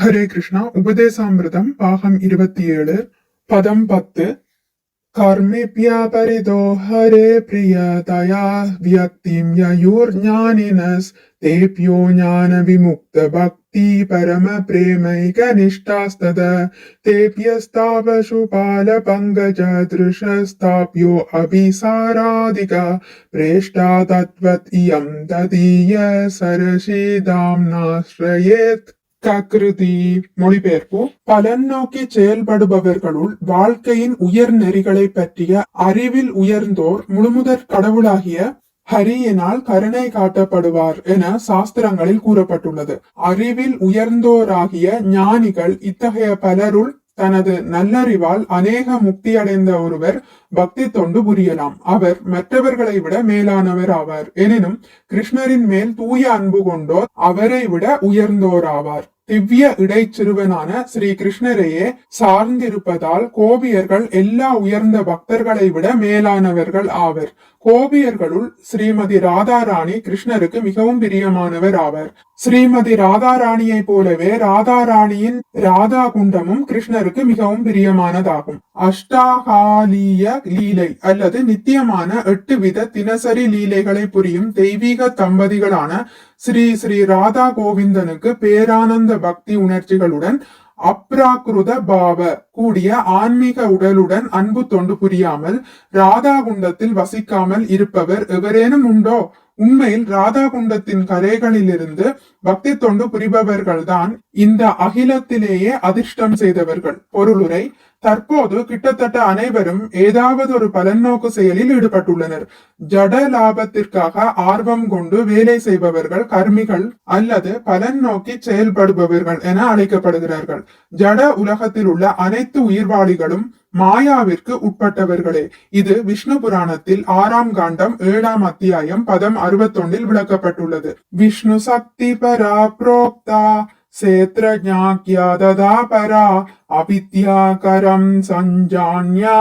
ஹரே கிருஷ்ணா. உபதேசாமிர்தம் பாகம் 27 பதம் 10. கர்மேப்யா பரிதோ ஹரே பிரியதயா வியக்திம் யயுர்ஞானினஸ் தேப்யோ ஞான விமுக்த பக்தி பரம பிரேமைக நிஷ்டாஸ்தத தேப்யஸ்தாவசுபால பங்கஜ திருஷஸ்தாப்யோ அபிசாராதிக பிரேஷ்டா தத்வத் இயம் ததீய சரசிதாம்னாஸ்ரயேத். கக்ருதி. மொழிபெயர்ப்பு. பலன் நோக்கி செயல்படுபவர்களுள் வாழ்க்கையின் உயர் நெறிகளை பற்றிய அறிவில் உயர்ந்தோர் முழுமுதற் கடவுளாகிய ஹரியினால் கருணை காட்டப்படுவார் என சாஸ்திரங்களில் கூறப்பட்டுள்ளது. அறிவில் உயர்ந்தோராகிய ஞானிகள் இத்தகைய பலருள் தனது நல்லறிவால் அநேக முக்தி அடைந்த ஒருவர் பக்தி தொண்டு புரியலாம். அவர் மற்றவர்களை விட மேலானவர் ஆவார். எனினும் கிருஷ்ணரின் மேல் தூய அன்பு கொண்டோர் அவரை விட உயர்ந்தோர் ஆவார். திவ்ய இடைச்சிறுவனான ஸ்ரீ கிருஷ்ணரையே சார்ந்திருப்பதால் கோபியர்கள் எல்லா உயர்ந்த பக்தர்களை விட மேலானவர்கள் ஆவர். கோபியர்களுள் ஸ்ரீமதி ராதாராணி கிருஷ்ணருக்கு மிகவும் பிரியமானவர் ஆவர். ஸ்ரீமதி ராதாராணியை போலவே ராதாராணியின் ராதா குண்டமும் கிருஷ்ணருக்கு மிகவும் பிரியமானதாகும். அஷ்டாகாலிய லீலை அல்லது நித்தியமான 8 வித தினசரி லீலைகளை புரியும் தெய்வீக தம்பதிகளான ஸ்ரீ ஸ்ரீ ராதா கோவிந்தனுக்கு பேரானந்த பக்தி உணர்ச்சிகளுடன் அப்ராகிருத பாவ கூடிய ஆன்மீக உடலுடன் அன்பு தொண்டு புரியாமல் ராதா குண்டத்தில் வசிக்காமல் இருப்பவர் எவரேனும் உண்டோ? உண்மையில் ராதா குண்டத்தின் கரைகளிலிருந்து பக்தி தொண்டு புரிபவர்கள்தான் இந்த அகிலத்திலேயே அதிர்ஷ்டம் செய்தவர்கள். பொருளுரை. தற்போது கிட்டத்தட்ட அனைவரும் ஏதாவது ஒரு பலநோக்கு செயலில் ஈடுபட்டுள்ளனர். ஜட லாபத்திற்காக ஆர்வம் கொண்டு வேலை செய்பவர்கள் கர்மிகள் அல்லது பலன் நோக்கி செயல்படுபவர்கள் என அழைக்கப்படுகிறார்கள். ஜட உலகத்தில் உள்ள அனைத்து உயிர்வாளிகளும் மாயாவிற்கு உட்பட்டவர்களே. இது விஷ்ணு புராணத்தில் 6ஆம் காண்டம் 7ஆம் அத்தியாயம் பதம் 61 விளக்கப்பட்டுள்ளது. விஷ்ணு சக்தி பரா புரோக்தா சேத்ரஜ்ஞாக்யா ததா பரா அவித்யாகரம் சஞ்சான்யா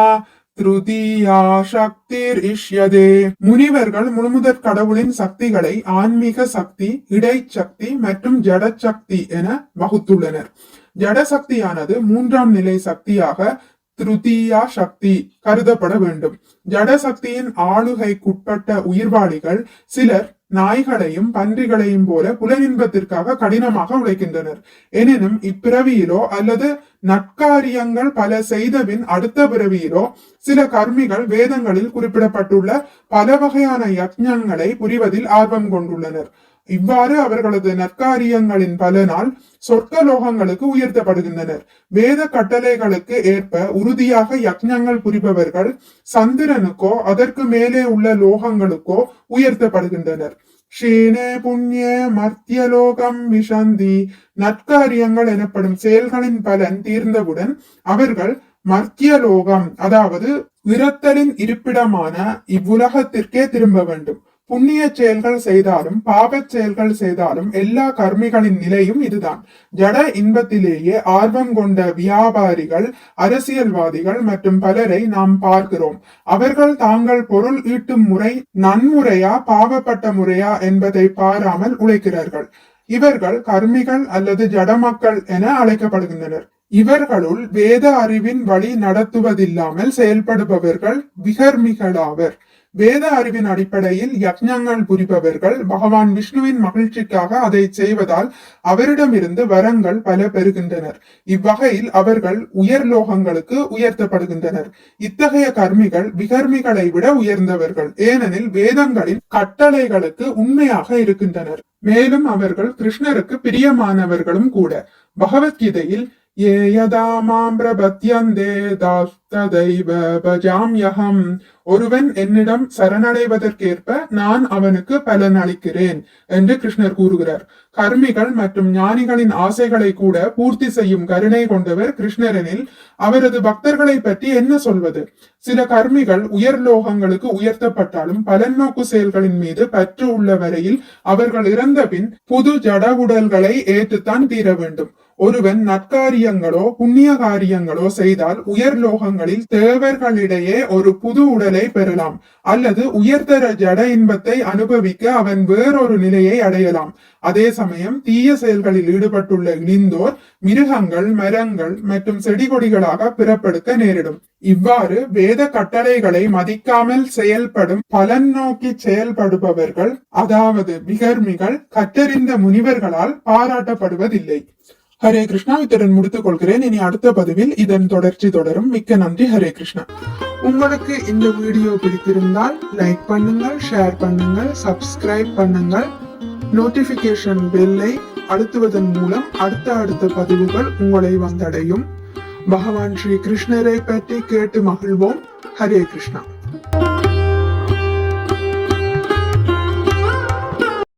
திருதியா சக்திர் இஷ்யதே. முனிவர்கள் முழுமுதற் கடவுளின் சக்திகளை ஆன்மீக சக்தி, இடை சக்தி மற்றும் ஜட சக்தி என வகுத்துள்ளனர். ஜட சக்தியானது 3ஆம் நிலை சக்தியாக திருதியா சக்தி கருதப்பட வேண்டும். ஜட சக்தியின் ஆளுகைக்குட்பட்ட உயிர்வாளிகள் சிலர் நாய்களையும் பன்றிகளையும் போல புலனின்பத்திற்காக கடினமாக உழைக்கின்றனர். எனினும் இப்பிறவியிலோ அல்லது நற்காரியங்கள் பல செய்தபின் அடுத்த பிறவியிலோ சில கர்மிகள் வேதங்களில் குறிப்பிடப்பட்டுள்ள பல வகையான யக்ஞங்களை புரிவதில் ஆர்வம் கொண்டுள்ளனர். இவ்வாறு அவர்களது நற்காரியங்களின் பலனால் சொர்க்கலோகங்களுக்கு உயர்த்தப்படுகின்றனர். வேத கட்டளைகளுக்கு ஏற்ப உறுதியாக யக்ஞங்கள் புரிபவர்கள் சந்திரனுக்கோ அதற்கு மேலே உள்ள லோகங்களுக்கோ உயர்த்தப்படுகின்றனர். ஷீனே புண்ணிய மர்த்தியலோகம் விஷந்தி. நற்காரியங்கள் எனப்படும் செயல்களின் பலன் தீர்ந்தவுடன் அவர்கள் மர்த்தியலோகம், அதாவது இறத்தலின் இருப்பிடமான இவ்வுலகத்திற்கே திரும்ப வேண்டும். புண்ணிய செயல்கள் செய்தாலும் பாபச் செயல்கள் செய்தாலும் எல்லா கர்மிகளின் நிலையும் இதுதான். ஜட இன்பத்திலேயே ஆர்வம் கொண்ட வியாபாரிகள், அரசியல்வாதிகள் மற்றும் பலரை நாம் பார்க்கிறோம். அவர்கள் தாங்கள் பொருள் ஈட்டும் முறை நன்முறையா பாவப்பட்ட முறையா என்பதை பாராமல் உழைக்கிறார்கள். இவர்கள் கர்மிகள் அல்லது ஜட மக்கள் என அழைக்கப்படுகின்றனர். இவர்களுள் வேத அறிவின் வழி நடத்துவதில்லாமல் செயல்படுபவர்கள் விகர்மிகளாவர். வேத அறிவின் அடிப்படையில் யக்ஞங்கள் புரிபவர்கள் பகவான் விஷ்ணுவின் மகிழ்ச்சிக்காக அதை செய்வதால் அவரிடமிருந்து வரங்கள் பல பெறுகின்றனர். இவ்வகையில் அவர்கள் உயர் லோகங்களுக்கு உயர்த்தப்படுகின்றனர். இத்தகைய கர்மிகள் விகர்மிகளை விட உயர்ந்தவர்கள், ஏனெனில் வேதங்களின் கட்டளைகளுக்கு உண்மையாக இருக்கின்றனர். மேலும் அவர்கள் கிருஷ்ணருக்கு பிரியமானவர்களும் கூட. பகவத்கீதையில் ஒருவன் என்னிடம் சரணடைவதற்கேற்ப நான் அவனுக்கு பலன் அளிக்கிறேன் என்று கிருஷ்ணர் கூறுகிறார். கர்மிகள் மற்றும் ஞானிகளின் ஆசைகளை கூட பூர்த்தி செய்யும் கருணை கொண்டவர் கிருஷ்ணரெனில் அவரது பக்தர்களை பற்றி என்ன சொல்வது? சில கர்மிகள் உயர் லோகங்களுக்கு உயர்த்தப்பட்டாலும் பலநோக்கு செயல்களின் மீது பற்று உள்ள வரையில் அவர்கள் இறந்த பின் புது ஜட உடல்களை ஏற்றுத்தான் தீர வேண்டும். ஒருவன் நற்காரியங்களோ புண்ணிய காரியங்களோ செய்தால் உயர் லோகங்களில் தேவர்களிடையே ஒரு புது உடலை பெறலாம், அல்லது உயர்தர ஜட இன்பத்தை அனுபவிக்க அவன் வேறொரு நிலையை அடையலாம். அதே சமயம் தீய செயல்களில் ஈடுபட்டுள்ள இழிந்தோர் மிருகங்கள், மரங்கள் மற்றும் செடி கொடிகளாக பிறப்பெடுக்க நேரிடும். இவ்வாறு வேத கட்டளைகளை மதிக்காமல் செயல்படும் பலன் நோக்கி செயல்படுபவர்கள், அதாவது விகர்மிகள், கற்றறிந்த முனிவர்களால் பாராட்டப்படுவதில்லை. ஹரே கிருஷ்ணா. இத்துடன் முடித்துக் கொள்கிறேன். இனி அடுத்த பதிவில் இதன் தொடர்ச்சி தொடரும். மிக்க நன்றி. ஹரே கிருஷ்ணா. உங்களுக்கு இந்த வீடியோ பிடித்திருந்தால் லைக் பண்ணுங்கள், ஷேர் பண்ணுங்கள், சப்ஸ்கிரைப் பண்ணுங்கள். நோட்டிபிகேஷன் பெல்லை அழுத்துவதன் மூலம் அடுத்த பதிவுகள் உங்களை வந்தடையும். பகவான் ஸ்ரீ கிருஷ்ணரை பற்றி கேட்டு மகிழ்வோம். ஹரே கிருஷ்ணா.